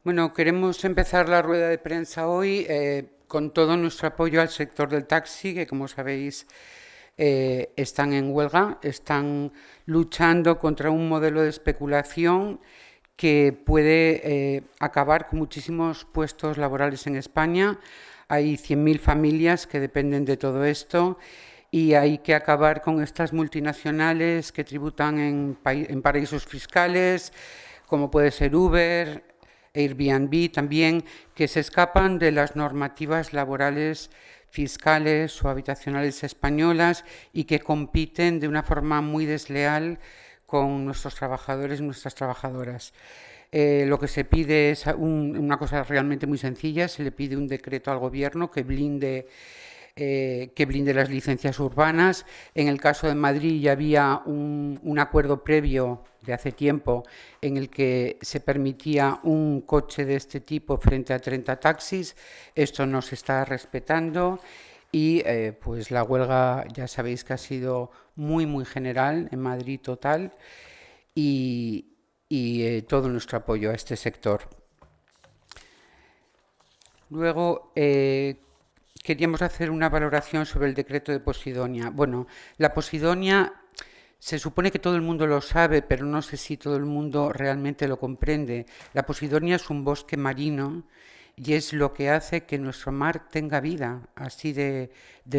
Bueno, queremos empezar la rueda de prensa hoy con todo nuestro apoyo al sector del taxi, que como sabéis están en huelga, están luchando contra un modelo de especulación que puede acabar con muchísimos puestos laborales en España. Hay 100.000 familias que dependen de todo esto y hay que acabar con estas multinacionales que tributan en paraísos fiscales, como puede ser Uber, Airbnb también, que se escapan de las normativas laborales, fiscales o habitacionales españolas y que compiten de una forma muy desleal con nuestros trabajadores y nuestras trabajadoras. Lo que se pide es una cosa realmente muy sencilla, se le pide un decreto al gobierno que blinde las licencias urbanas. En el caso de Madrid ya había un acuerdo previo de hace tiempo en el que se permitía un coche de este tipo frente a 30 taxis. Esto no se está respetando y pues la huelga ya sabéis que ha sido muy general en Madrid total y todo nuestro apoyo a este sector. Luego, queríamos hacer una valoración sobre el decreto de Posidonia. Bueno, la Posidonia se supone que todo el mundo lo sabe, pero no sé si todo el mundo realmente lo comprende. La Posidonia es un bosque marino y es lo que hace que nuestro mar tenga vida, así de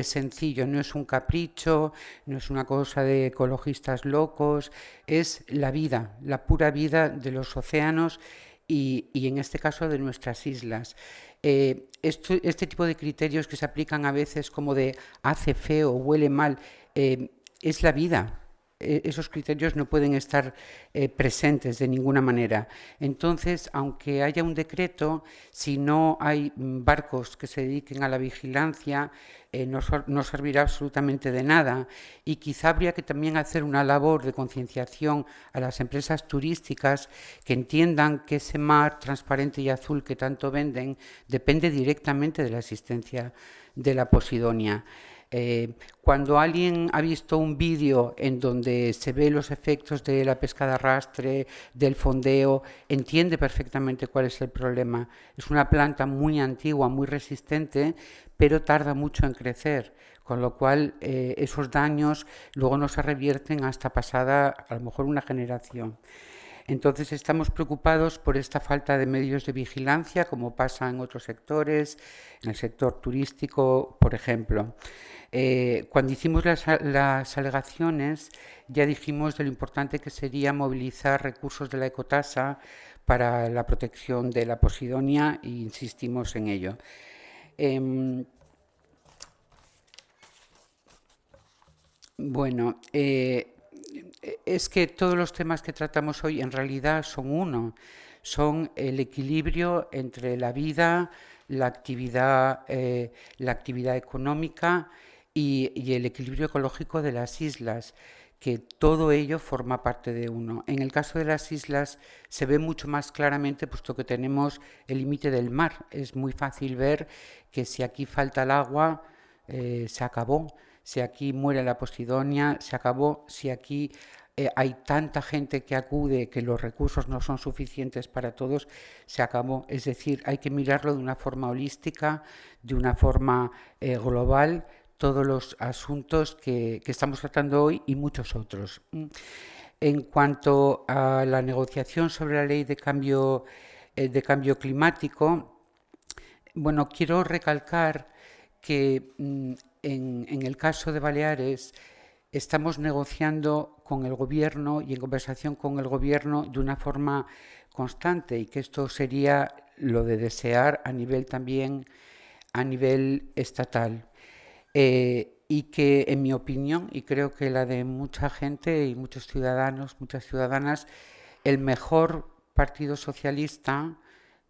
sencillo. No es un capricho, no es una cosa de ecologistas locos, es la vida, la pura vida de los océanos y en este caso de nuestras islas. Este tipo de criterios que se aplican a veces como de hace feo, huele mal, es la vida. Esos criterios no pueden estar presentes de ninguna manera. Entonces, aunque haya un decreto, si no hay barcos que se dediquen a la vigilancia, no servirá absolutamente de nada. Y quizá habría que también hacer una labor de concienciación a las empresas turísticas que entiendan que ese mar transparente y azul que tanto venden depende directamente de la existencia de la Posidonia. Cuando alguien ha visto un vídeo en donde se ve los efectos de la pesca de arrastre, del fondeo, entiende perfectamente cuál es el problema. Es una planta muy antigua, muy resistente, pero tarda mucho en crecer, con lo cual esos daños luego no se revierten hasta pasada a lo mejor una generación. Entonces estamos preocupados por esta falta de medios de vigilancia, como pasa en otros sectores, en el sector turístico, por ejemplo. Cuando hicimos las alegaciones, ya dijimos de lo importante que sería movilizar recursos de la ecotasa para la protección de la Posidonia e insistimos en ello. Bueno, es que todos los temas que tratamos hoy en realidad son uno, son el equilibrio entre la vida, la actividad económica y el equilibrio ecológico de las islas, que todo ello forma parte de uno. En el caso de las islas se ve mucho más claramente puesto que tenemos el límite del mar. Es muy fácil ver que si aquí falta el agua, se acabó. Si aquí muere la Posidonia, se acabó. Si aquí hay tanta gente que acude que los recursos no son suficientes para todos, se acabó. Es decir, hay que mirarlo de una forma holística, de una forma global, todos los asuntos que estamos tratando hoy y muchos otros. En cuanto a la negociación sobre la ley de cambio climático, bueno, quiero recalcar que en el caso de Baleares estamos negociando con el gobierno y en conversación con el gobierno de una forma constante y que esto sería lo de desear a nivel también a nivel estatal. Y que en mi opinión, y creo que la de mucha gente y muchos ciudadanos, muchas ciudadanas, el mejor partido socialista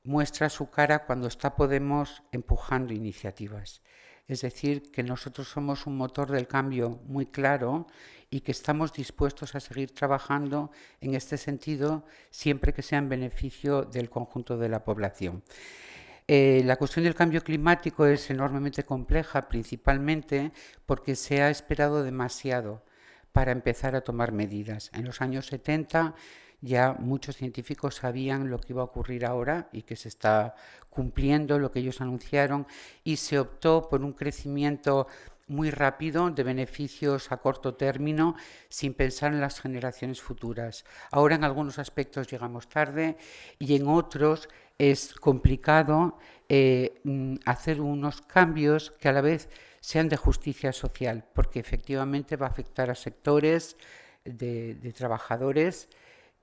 muestra su cara cuando está Podemos empujando iniciativas. Es decir, que nosotros somos un motor del cambio muy claro y que estamos dispuestos a seguir trabajando en este sentido siempre que sea en beneficio del conjunto de la población. La cuestión del cambio climático es enormemente compleja, principalmente porque se ha esperado demasiado para empezar a tomar medidas. En los años 70 ya muchos científicos sabían lo que iba a ocurrir ahora y que se está cumpliendo lo que ellos anunciaron, y se optó por un crecimiento muy rápido de beneficios a corto término sin pensar en las generaciones futuras. Ahora en algunos aspectos llegamos tarde y en otros es complicado hacer unos cambios que a la vez sean de justicia social, porque efectivamente va a afectar a sectores de trabajadores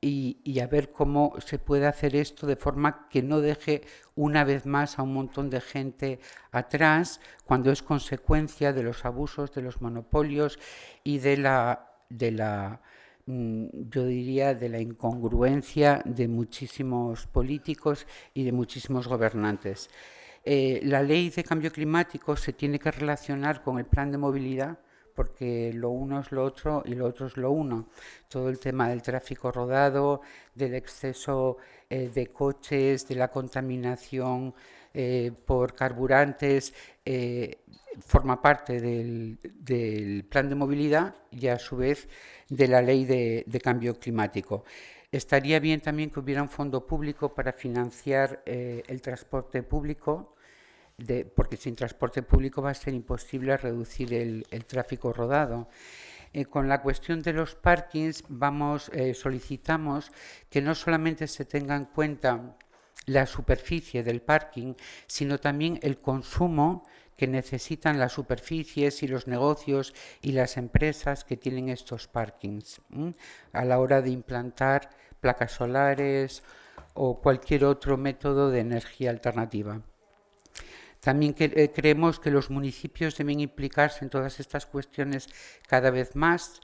y a ver cómo se puede hacer esto de forma que no deje una vez más a un montón de gente atrás, cuando es consecuencia de los abusos, de los monopolios y yo diría, de la incongruencia de muchísimos políticos y de muchísimos gobernantes. La ley de cambio climático se tiene que relacionar con el plan de movilidad, porque lo uno es lo otro y lo otro es lo uno. Todo el tema del tráfico rodado, del exceso de coches, de la contaminación por carburantes, forma parte del plan de movilidad y a su vez de la ley de cambio climático. Estaría bien también que hubiera un fondo público para financiar el transporte público, porque sin transporte público va a ser imposible reducir el tráfico rodado. Con la cuestión de los parkings solicitamos que no solamente se tenga en cuenta la superficie del parking, sino también el consumo que necesitan las superficies y los negocios y las empresas que tienen estos parkings a la hora de implantar placas solares o cualquier otro método de energía alternativa. También creemos que los municipios deben implicarse en todas estas cuestiones cada vez más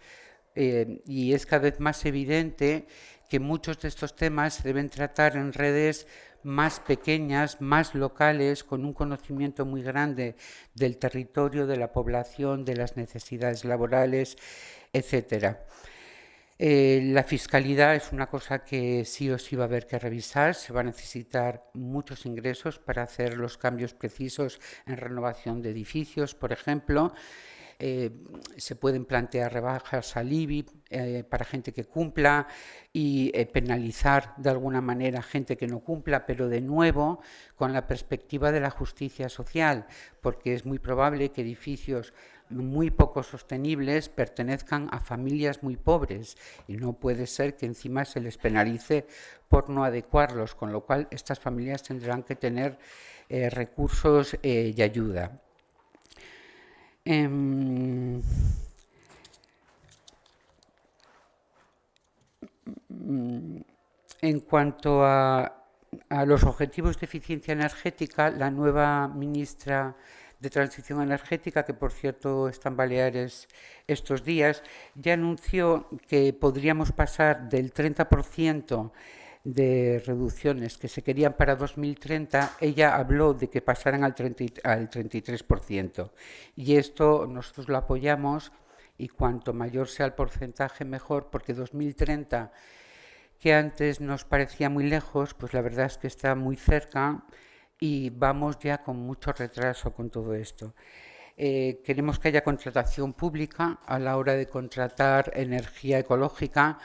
y es cada vez más evidente que muchos de estos temas se deben tratar en redes más pequeñas, más locales, con un conocimiento muy grande del territorio, de la población, de las necesidades laborales, etcétera. La fiscalidad es una cosa que sí o sí va a haber que revisar. Se va a necesitar muchos ingresos para hacer los cambios precisos en renovación de edificios, por ejemplo. Se pueden plantear rebajas al IBI para gente que cumpla y penalizar de alguna manera a gente que no cumpla, pero de nuevo con la perspectiva de la justicia social, porque es muy probable que edificios muy poco sostenibles pertenezcan a familias muy pobres y no puede ser que encima se les penalice por no adecuarlos, con lo cual estas familias tendrán que tener recursos y ayuda. En cuanto a los objetivos de eficiencia energética, la nueva ministra de Transición Energética, que por cierto está en Baleares estos días, ya anunció que podríamos pasar del 30% de reducciones que se querían para 2030, ella habló de que pasaran al 33%. Y esto nosotros lo apoyamos y cuanto mayor sea el porcentaje mejor, porque 2030, que antes nos parecía muy lejos, pues la verdad es que está muy cerca y vamos ya con mucho retraso con todo esto. Queremos que haya contratación pública a la hora de contratar energía ecológica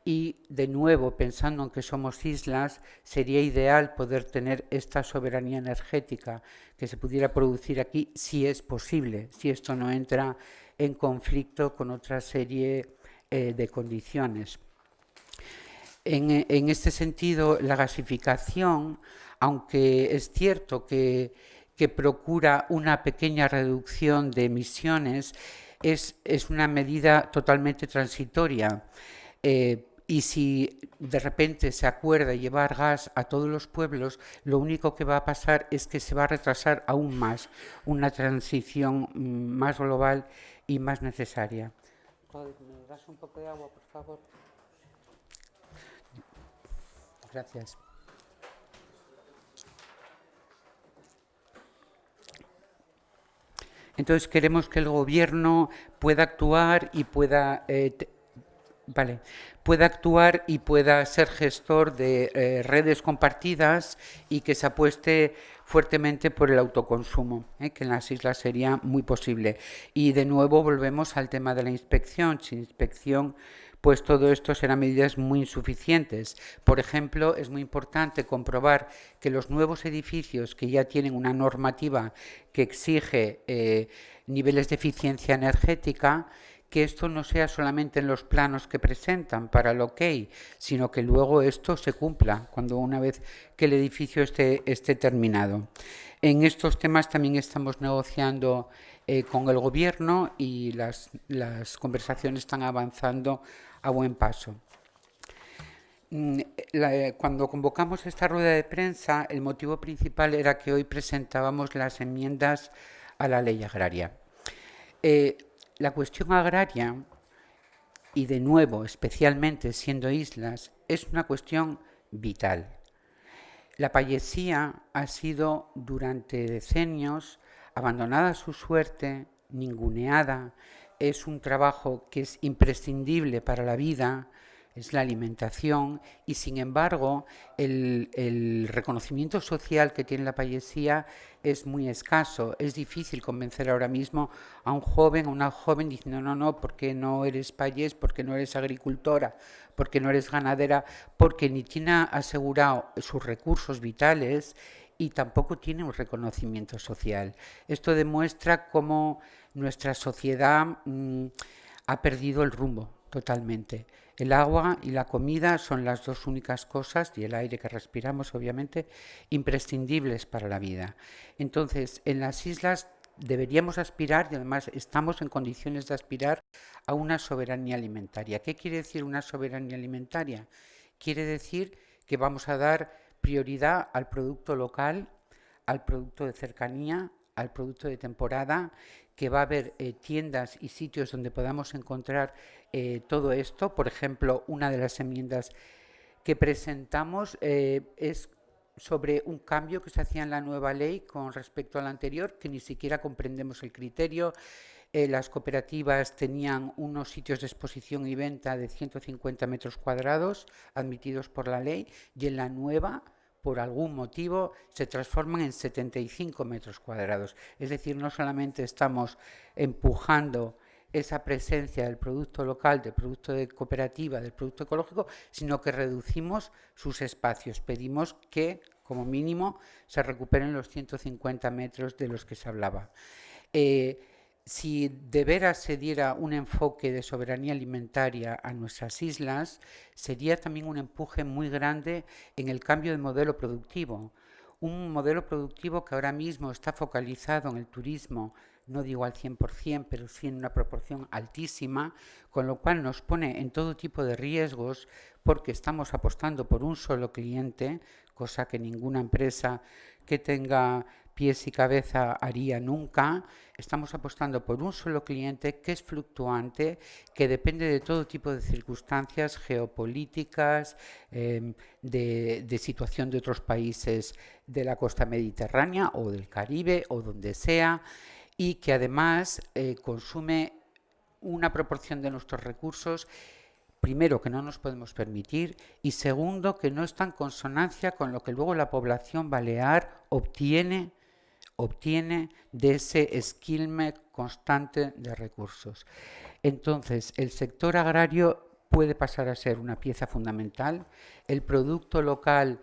y, de nuevo, pensando en que somos islas, sería ideal poder tener esta soberanía energética que se pudiera producir aquí, si es posible, si esto no entra en conflicto con otra serie de condiciones. En este sentido, la gasificación, aunque es cierto que procura una pequeña reducción de emisiones, es una medida totalmente transitoria. Y si de repente se acuerda llevar gas a todos los pueblos, lo único que va a pasar es que se va a retrasar aún más una transición más global y más necesaria. ¿Me das un poco de agua, por favor? Gracias. Entonces queremos que el gobierno pueda actuar y pueda ser gestor de redes compartidas y que se apueste fuertemente por el autoconsumo, que en las islas sería muy posible. Y de nuevo volvemos al tema de la inspección. Sin inspección pues todo esto serán medidas muy insuficientes. Por ejemplo, es muy importante comprobar que los nuevos edificios que ya tienen una normativa que exige niveles de eficiencia energética, que esto no sea solamente en los planos que presentan para el OK, sino que luego esto se cumpla cuando una vez que el edificio esté terminado. En estos temas también estamos negociando con el gobierno y las conversaciones están avanzando a buen paso. Cuando convocamos esta rueda de prensa, el motivo principal era que hoy presentábamos las enmiendas a la ley agraria. La cuestión agraria, y de nuevo, especialmente siendo islas, es una cuestión vital. La payesía ha sido durante decenios abandonada a su suerte, ninguneada, es un trabajo que es imprescindible para la vida, es la alimentación, y sin embargo el reconocimiento social que tiene la payesía es muy escaso. Es difícil convencer ahora mismo a un joven o una joven diciendo no, porque no eres payés, porque no eres agricultora, porque no eres ganadera, porque ni tiene asegurado sus recursos vitales y tampoco tiene un reconocimiento social. Esto demuestra cómo nuestra sociedad ha perdido el rumbo totalmente. El agua y la comida son las dos únicas cosas, y el aire que respiramos, obviamente, imprescindibles para la vida. Entonces, en las islas deberíamos aspirar, y además estamos en condiciones de aspirar, a una soberanía alimentaria. ¿Qué quiere decir una soberanía alimentaria? Quiere decir que vamos a dar prioridad al producto local, al producto de cercanía, al producto de temporada, que va a haber tiendas y sitios donde podamos encontrar todo esto. Por ejemplo, una de las enmiendas que presentamos es sobre un cambio que se hacía en la nueva ley con respecto a la anterior, que ni siquiera comprendemos el criterio. Las cooperativas tenían unos sitios de exposición y venta de 150 metros cuadrados admitidos por la ley, y en la nueva, por algún motivo, se transforman en 75 metros cuadrados. Es decir, no solamente estamos empujando esa presencia del producto local, del producto de cooperativa, del producto ecológico, sino que reducimos sus espacios. Pedimos que, como mínimo, se recuperen los 150 metros de los que se hablaba. Si de veras se diera un enfoque de soberanía alimentaria a nuestras islas, sería también un empuje muy grande en el cambio de modelo productivo. Un modelo productivo que ahora mismo está focalizado en el turismo, no digo al 100%, pero sí en una proporción altísima, con lo cual nos pone en todo tipo de riesgos porque estamos apostando por un solo cliente, cosa que ninguna empresa que tenga pies y cabeza haría nunca. Estamos apostando por un solo cliente que es fluctuante, que depende de todo tipo de circunstancias geopolíticas, de situación de otros países de la costa mediterránea o del Caribe o donde sea, y que además consume una proporción de nuestros recursos, primero, que no nos podemos permitir, y segundo, que no está en consonancia con lo que luego la población balear obtiene de ese esquilme constante de recursos. Entonces, el sector agrario puede pasar a ser una pieza fundamental. El producto local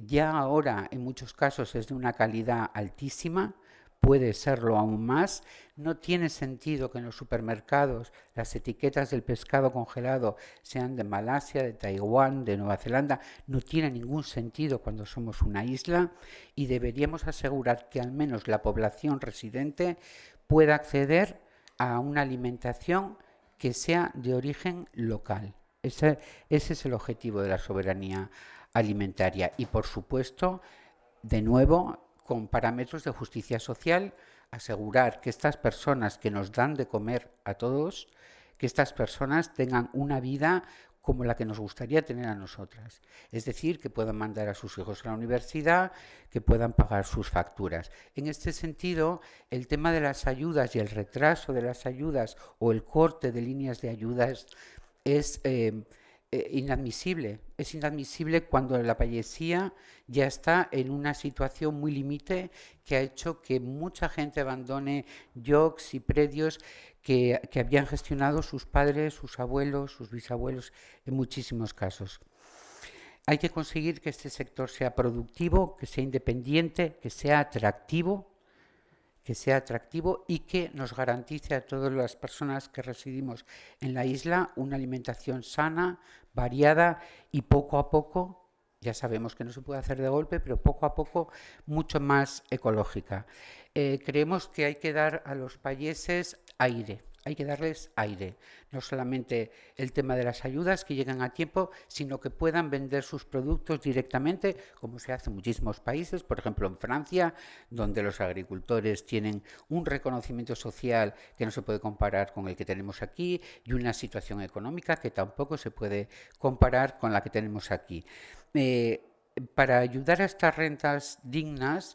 ya ahora en muchos casos es de una calidad altísima, puede serlo aún más. No tiene sentido que en los supermercados las etiquetas del pescado congelado sean de Malasia, de Taiwán, de Nueva Zelanda. No tiene ningún sentido cuando somos una isla, y deberíamos asegurar que al menos la población residente pueda acceder a una alimentación que sea de origen local. Ese es el objetivo de la soberanía alimentaria. Y por supuesto, de nuevo, con parámetros de justicia social, asegurar que estas personas que nos dan de comer a todos, que estas personas tengan una vida como la que nos gustaría tener a nosotras. Es decir, que puedan mandar a sus hijos a la universidad, que puedan pagar sus facturas. En este sentido, el tema de las ayudas y el retraso de las ayudas o el corte de líneas de ayudas es inadmisible. Es inadmisible cuando la payesía ya está en una situación muy límite que ha hecho que mucha gente abandone llocs y predios que habían gestionado sus padres, sus abuelos, sus bisabuelos, en muchísimos casos. Hay que conseguir que este sector sea productivo, que sea independiente, que sea atractivo y que nos garantice a todas las personas que residimos en la isla una alimentación sana, variada y poco a poco, ya sabemos que no se puede hacer de golpe, pero poco a poco mucho más ecológica. Creemos que hay que dar a los payeses aire. Hay que darles aire, no solamente el tema de las ayudas que lleguen a tiempo, sino que puedan vender sus productos directamente, como se hace en muchísimos países, por ejemplo en Francia, donde los agricultores tienen un reconocimiento social que no se puede comparar con el que tenemos aquí y una situación económica que tampoco se puede comparar con la que tenemos aquí. Para ayudar a estas rentas dignas,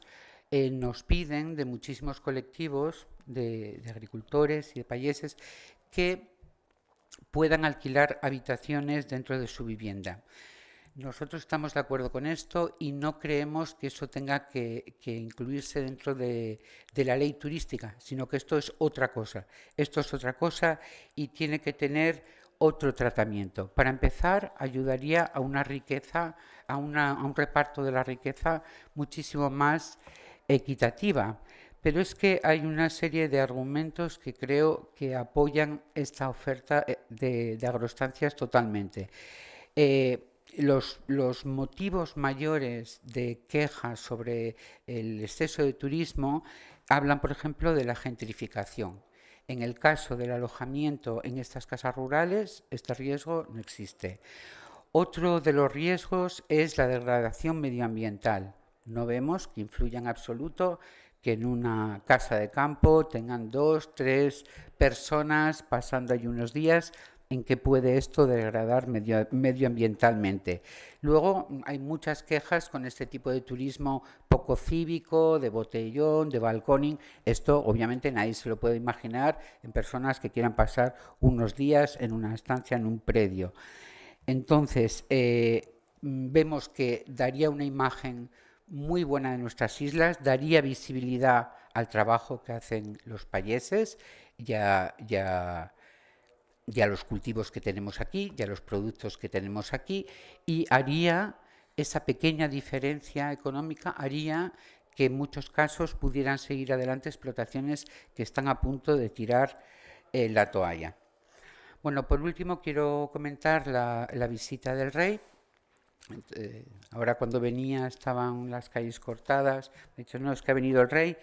nos piden de muchísimos colectivos de agricultores y de payeses que puedan alquilar habitaciones dentro de su vivienda. Nosotros estamos de acuerdo con esto y no creemos que eso tenga que incluirse dentro de la ley turística, sino que esto es otra cosa. Esto es otra cosa y tiene que tener otro tratamiento. Para empezar, ayudaría a una riqueza, a un reparto de la riqueza muchísimo más equitativa. Pero es que hay una serie de argumentos que creo que apoyan esta oferta de agroestancias totalmente. Los motivos mayores de quejas sobre el exceso de turismo hablan, por ejemplo, de la gentrificación. En el caso del alojamiento en estas casas rurales, este riesgo no existe. Otro de los riesgos es la degradación medioambiental. No vemos que influya en absoluto que en una casa de campo tengan 2, 3 personas pasando allí unos días, en que puede esto degradar medioambientalmente. Luego hay muchas quejas con este tipo de turismo poco cívico, de botellón, de balconing. Esto obviamente nadie se lo puede imaginar en personas que quieran pasar unos días en una estancia en un predio. Entonces, vemos que daría una imagen muy buena de nuestras islas, daría visibilidad al trabajo que hacen los payeses y a los cultivos que tenemos aquí, y a los productos que tenemos aquí, y haría esa pequeña diferencia económica, haría que en muchos casos pudieran seguir adelante explotaciones que están a punto de tirar la toalla. Bueno, por último quiero comentar la visita del rey. Ahora cuando venía estaban las calles cortadas, he dicho, no, es que ha venido el rey.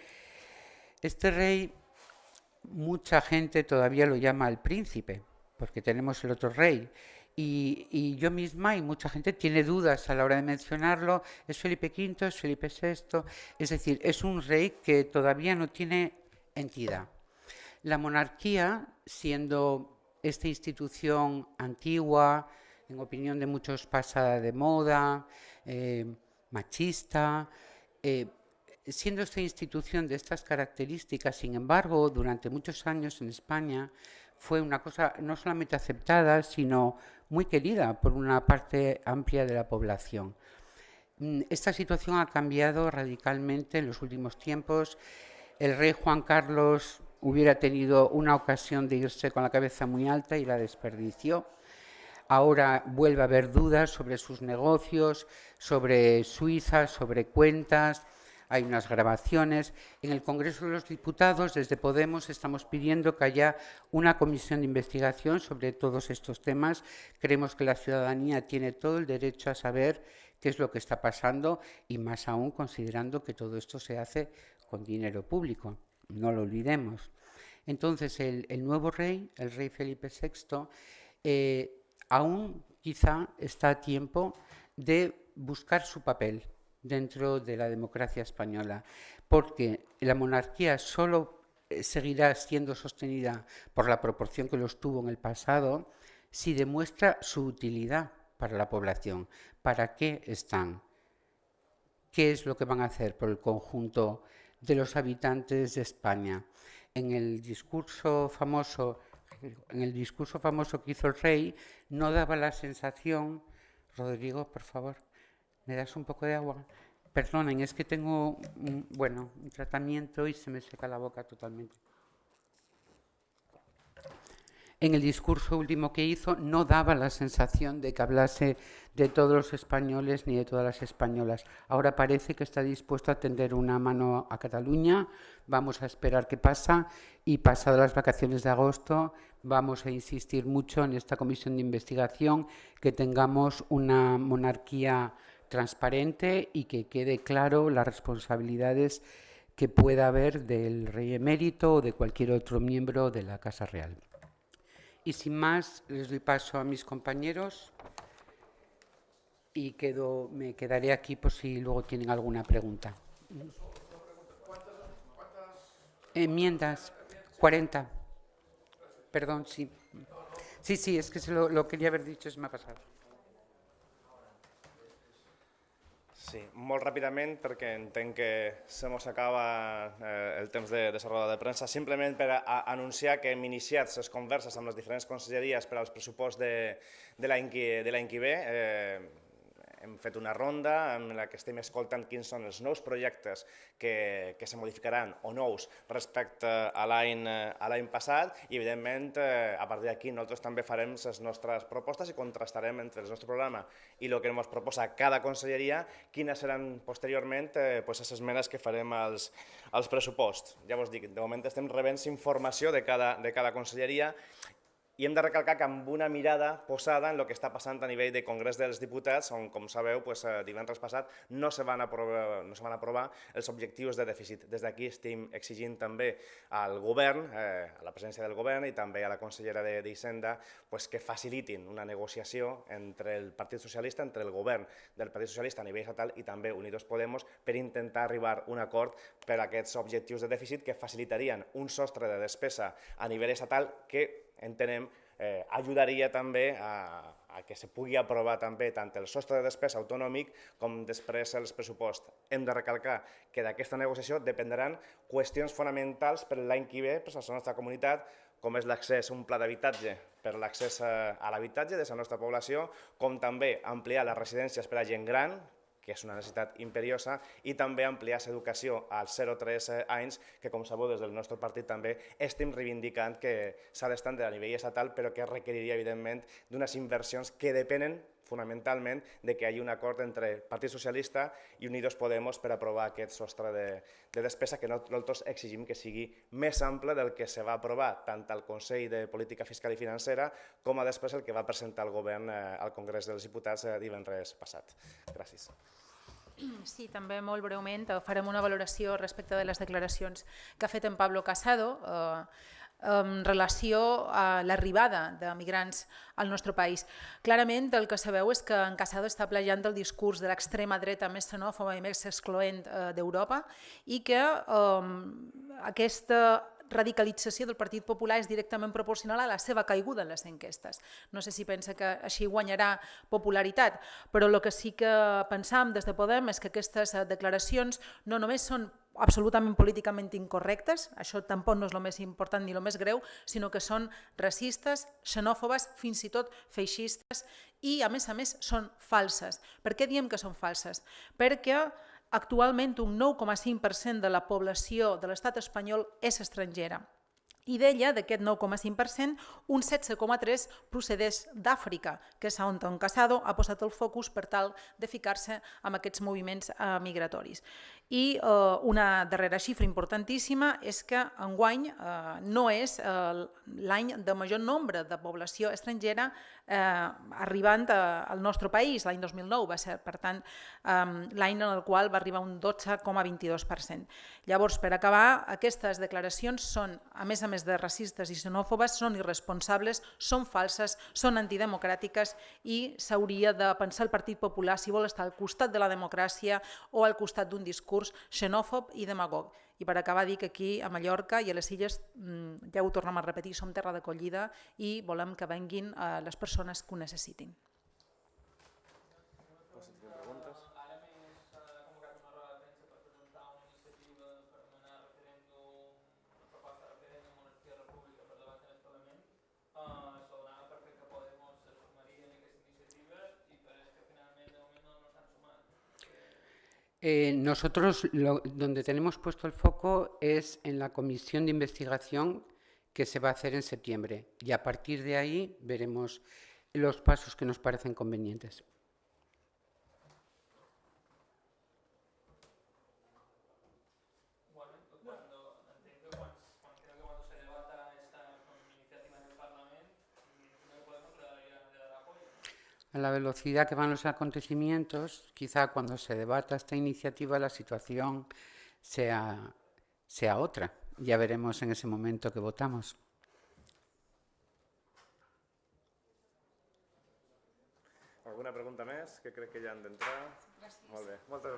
Este rey, mucha gente todavía lo llama el príncipe, porque tenemos el otro rey. Y yo misma y mucha gente tiene dudas a la hora de mencionarlo. ¿Es Felipe V? ¿Es Felipe VI? Es decir, es un rey que todavía no tiene entidad. La monarquía, siendo esta institución antigua, en opinión de muchos pasada de moda, machista, siendo esta institución de estas características, sin embargo, durante muchos años en España fue una cosa no solamente aceptada, sino muy querida por una parte amplia de la población. Esta situación ha cambiado radicalmente en los últimos tiempos. El rey Juan Carlos hubiera tenido una ocasión de irse con la cabeza muy alta y la desperdició. Ahora vuelve a haber dudas sobre sus negocios, sobre Suiza, sobre cuentas. Hay unas grabaciones. En el Congreso de los Diputados, desde Podemos, estamos pidiendo que haya una comisión de investigación sobre todos estos temas. Creemos que la ciudadanía tiene todo el derecho a saber qué es lo que está pasando y más aún considerando que todo esto se hace con dinero público. No lo olvidemos. Entonces, el nuevo rey, el rey Felipe VI, aún quizá está a tiempo de buscar su papel dentro de la democracia española, porque la monarquía solo seguirá siendo sostenida por la proporción que lo estuvo en el pasado si demuestra su utilidad para la población. ¿Para qué están? ¿Qué es lo que van a hacer por el conjunto de los habitantes de España? En el discurso famoso En el discurso famoso que hizo el rey no daba la sensación, Rodrigo, por favor, ¿me das un poco de agua? Perdonen, es que tengo, bueno, un tratamiento y se me seca la boca totalmente. En el discurso último que hizo no daba la sensación de que hablase de todos los españoles ni de todas las españolas. Ahora parece que está dispuesto a tender una mano a Cataluña. Vamos a esperar qué pasa y pasado las vacaciones de agosto vamos a insistir mucho en esta comisión de investigación que tengamos una monarquía transparente y que quede claro las responsabilidades que pueda haber del rey emérito o de cualquier otro miembro de la Casa Real. Y sin más, les doy paso a mis compañeros y me quedaré aquí por si luego tienen alguna pregunta. Enmiendas, 40. Perdón, sí. Sí, es que lo quería haber dicho, se me ha pasado. Sí, molt ràpidament, perquè entenc que se mos acaba el temps de roda de premsa. Simplement per anunciar que hem iniciat les converses amb les diferents conselleries per als pressupost de l'any que ve. Hem fet una ronda en la que estem escoltant quins són els nous projectes que se modificaran o nous respecte a l'any passat i, evidentment, a partir d'aquí nosaltres també farem les nostres propostes i contrastarem entre el nostre programa i el que ens proposa cada conselleria quines seran posteriorment les esmenes que farem als pressuposts. Ja vos dic, de moment estem rebent informació de cada conselleria i hem de recalcar que amb una mirada posada en el que està passant a nivell de Congrés dels Diputats, on, com sabeu, divendres passat no se van aprovar els objectius de dèficit. Des d'aquí estem exigint també al govern, a la presència del govern i també a la consellera d'Hisenda, que facilitin una negociació entre el Partit Socialista, entre el govern del Partit Socialista a nivell estatal i també Unidos Podemos per intentar arribar a un acord per a aquests objectius de dèficit que facilitarien un sostre de despesa a nivell estatal que entenem ajudaria també a que se pugui aprovar també tant el sostre de despesa autonòmic com després els pressuposts. Hem de recalcar que d'aquesta negociació dependran qüestions fonamentals per l'any que ve per a la nostra comunitat, com és l'accés a un pla d'habitatge per l'accés a l'habitatge de la nostra població, com també ampliar les residències per a gent gran, que és una necessitat imperiosa, i també ampliar l'educació als 0-3 anys, que com sabeu des del nostre partit també estem reivindicant que s'ha d'estendre a nivell estatal, però que requeriria evidentment d'unes inversions que depenen fonamentalment de que hi hagi un acord entre Partit Socialista i Unidos Podemos per aprovar aquest sostre de despesa que nosaltres exigim que sigui més ample del que se va aprovar tant al Consell de Política Fiscal i Financera com a després el que va presentar el govern al Congrés dels Diputats divendres passat. Gràcies. Sí, també molt breument farem una valoració respecte de les declaracions que ha fet en Pablo Casado en relació a l'arribada de migrants al nostre país. Clarament el que sabeu és que en Casado està plagiant el discurs de l'extrema dreta més xenòfoba i més excloent d'Europa i que aquesta radicalització del Partit Popular és directament proporcional a la seva caiguda en les enquestes. No sé si pensa que així guanyarà popularitat, però el que sí que pensam des de Podem és que aquestes declaracions no només són absolutament políticament incorrectes, això tampoc no és el més important ni el més greu, sinó que són racistes, xenòfobes, fins i tot feixistes i, a més, són falses. Per què diem que són falses? Perquè actualment un 9,5% de la població de l'estat espanyol és estrangera. I d'ella, d'aquest 9,5%, un 16,3% procedeix d'Àfrica, que és on en Casado ha posat el focus per tal de ficar-se amb aquests moviments migratoris. I una darrera xifra importantíssima és que enguany no és l'any de major nombre de població estrangera arribant al nostre país. L'any 2009 va ser, per tant, l'any en el qual va arribar un 12,22%. Llavors, per acabar, aquestes declaracions són, a més de racistes i xenòfobes, són irresponsables, són falses, són antidemocràtiques i s'hauria de pensar el Partit Popular si vol estar al costat de la democràcia o al costat d'un discurs xenòfob i demagog. I per acabar dir que aquí a Mallorca i a les Illes, ja ho tornem a repetir, som terra d'acollida i volem que venguin les persones que ho necessitin. Nosotros donde tenemos puesto el foco es en la comisión de investigación que se va a hacer en septiembre y a partir de ahí veremos los pasos que nos parecen convenientes. A la velocidad que van los acontecimientos, quizá cuando se debata esta iniciativa la situación sea otra. Ya veremos en ese momento que votamos. Alguna pregunta més? Que crec que ja han d'entrar. Gràcies. Molt bé. Moltes gràcies.